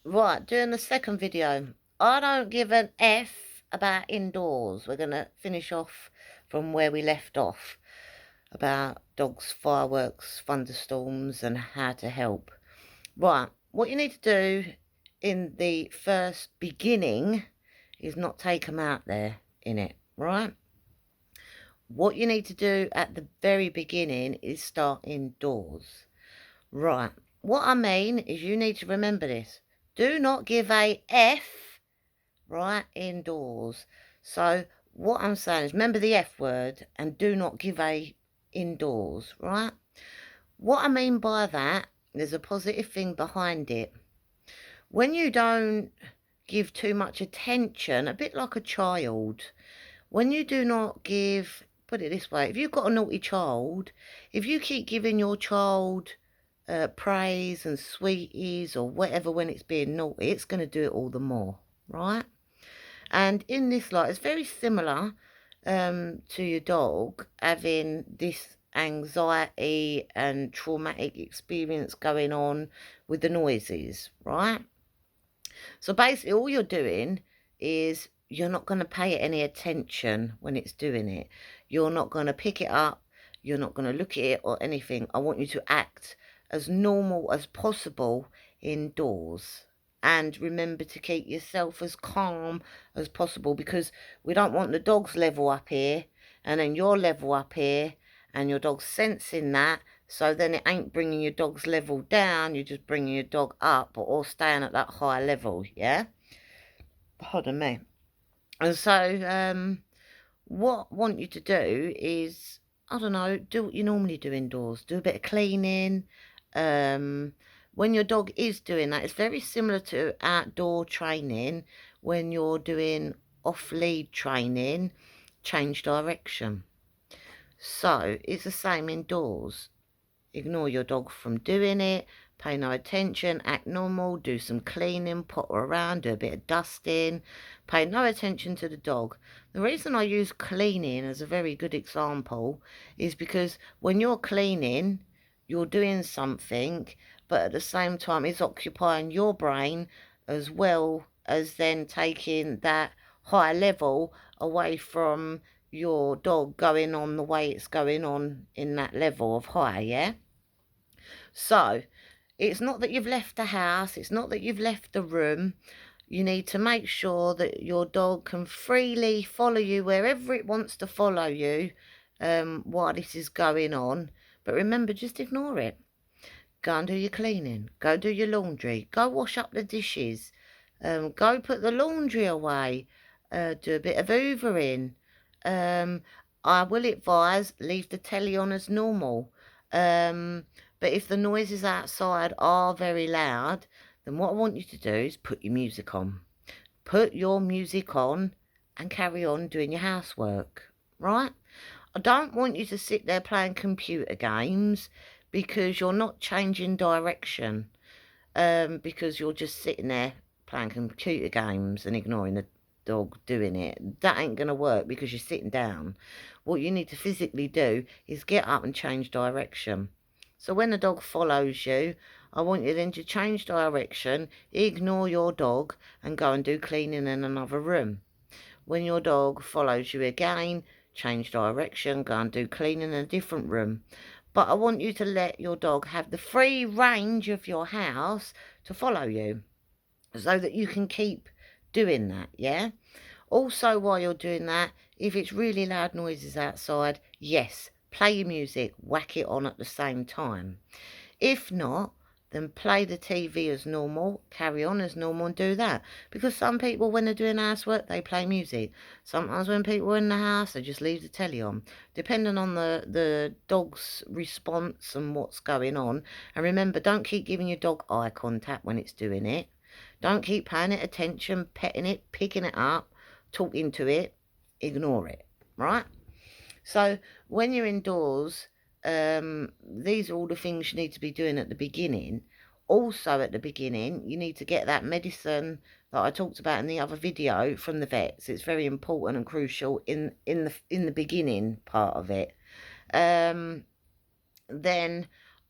Right, doing the second video. I don't give an F about indoors. We're going to finish off from where we left off about dogs, fireworks, thunderstorms, and how to help. Right, what you need to do in the first beginning is not take them out there in it, right? What you need to do at the very beginning is start indoors. Right. What I mean is you need to remember this. Do not give a F, right, indoors. So what I'm saying is remember the F word and do not give a indoors, right? What I mean by that, there's a positive thing behind it. When you don't give too much attention, a bit like a child, when you do not give, put it this way, if you've got a naughty child, if you keep giving your child praise and sweeties or whatever when it's being naughty, it's going to do it all the more, right? And in this light, it's very similar to your dog having this anxiety and traumatic experience going on with the noises, right? So basically all you're doing is you're not going to pay it any attention when it's doing it. You're not going to pick it up. You're not going to look at it or anything. I want you to act as normal as possible indoors. And remember to keep yourself as calm as possible, because we don't want the dog's level up here and then your level up here and your dog's sensing that. So then it ain't bringing your dog's level down, you're just bringing your dog up or staying at that higher level, yeah? Pardon me. And so what I want you to do is, I don't know, do what you normally do indoors. Do a bit of cleaning. When your dog is doing that, it's very similar to outdoor training. When you're doing off-lead training, change direction. So it's the same indoors. Ignore your dog from doing it, pay no attention, act normal, do some cleaning, potter around, do a bit of dusting, pay no attention to the dog. The reason I use cleaning as a very good example is because when you're cleaning, you're doing something, but at the same time it's occupying your brain as well as then taking that high level away from your dog going on the way it's going on in that level of high, yeah? So, it's not that you've left the house, it's not that you've left the room. You need to make sure that your dog can freely follow you wherever it wants to follow you while this is going on. But remember, just ignore it. Go and do your cleaning. Go do your laundry. Go wash up the dishes. Go put the laundry away. Do a bit of hoovering. I will advise, leave the telly on as normal. But if the noises outside are very loud, then what I want you to do is put your music on. Put your music on and carry on doing your housework, right? I don't want you to sit there playing computer games because you're not changing direction, because you're just sitting there playing computer games and ignoring the dog doing it. That ain't going to work because you're sitting down. What you need to physically do is get up and change direction. So when the dog follows you, I want you then to change direction, ignore your dog and go and do cleaning in another room. When your dog follows you again, change direction, go and do cleaning in a different room. But I want you to let your dog have the free range of your house to follow you so that you can keep doing that, yeah? Also, while you're doing that, if it's really loud noises outside, yes, play your music, whack it on at the same time. If not, then play the TV as normal, carry on as normal and do that. Because some people, when they're doing housework, they play music. Sometimes when people are in the house, they just leave the telly on. Depending on the dog's response and what's going on. And remember, don't keep giving your dog eye contact when it's doing it. Don't keep paying it attention, petting it, picking it up, talking to it. Ignore it, right? So when you're indoors, these are all the things you need to be doing at the beginning. Also at the beginning, you need to get that medicine that I talked about in the other video from the vets. It's very important and crucial in the beginning part of it. Then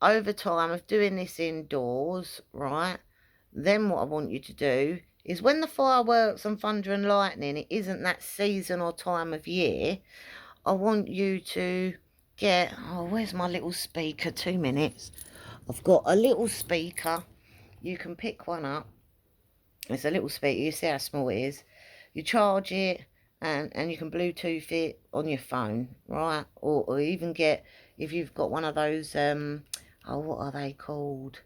over time of doing this indoors, right, Then what I want you to do is when the fireworks and thunder and lightning, it isn't that season or time of year, I want you to get, oh, where's my little speaker? 2 minutes. I've got a little speaker. You can pick one up. It's a little speaker. You see how small it is. You charge it and you can Bluetooth it on your phone, right? Or even get, if you've got one of those, oh, what are they called?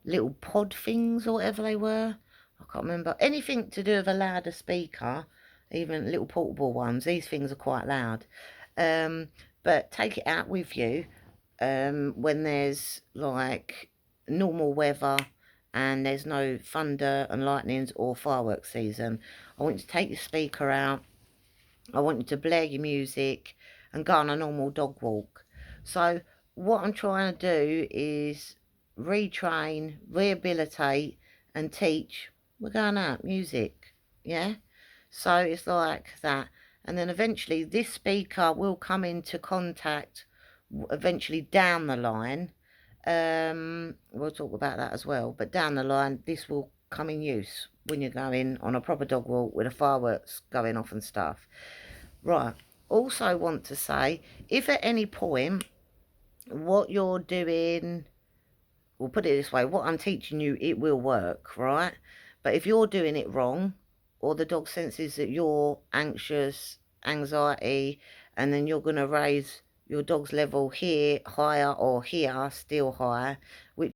Little pod things or whatever they were. I can't remember. Anything to do with a louder speaker, even little portable ones. These things are quite loud. But take it out with you when there's like normal weather and there's no thunder and lightnings or fireworks season. I want you to take your speaker out. I want you to blare your music and go on a normal dog walk. So what I'm trying to do is retrain, rehabilitate and teach. We're going out, music, yeah? So it's like that. And then eventually this speaker will come into contact eventually down the line. We'll talk about that as well. But down the line, this will come in use when you're going on a proper dog walk with the fireworks going off and stuff. Right. Also want to say, if at any point what you're doing, we'll put it this way, what I'm teaching you, it will work, right? But if you're doing it wrong, or the dog senses that you're anxious, anxiety, and then you're going to raise your dog's level here higher or here still higher, which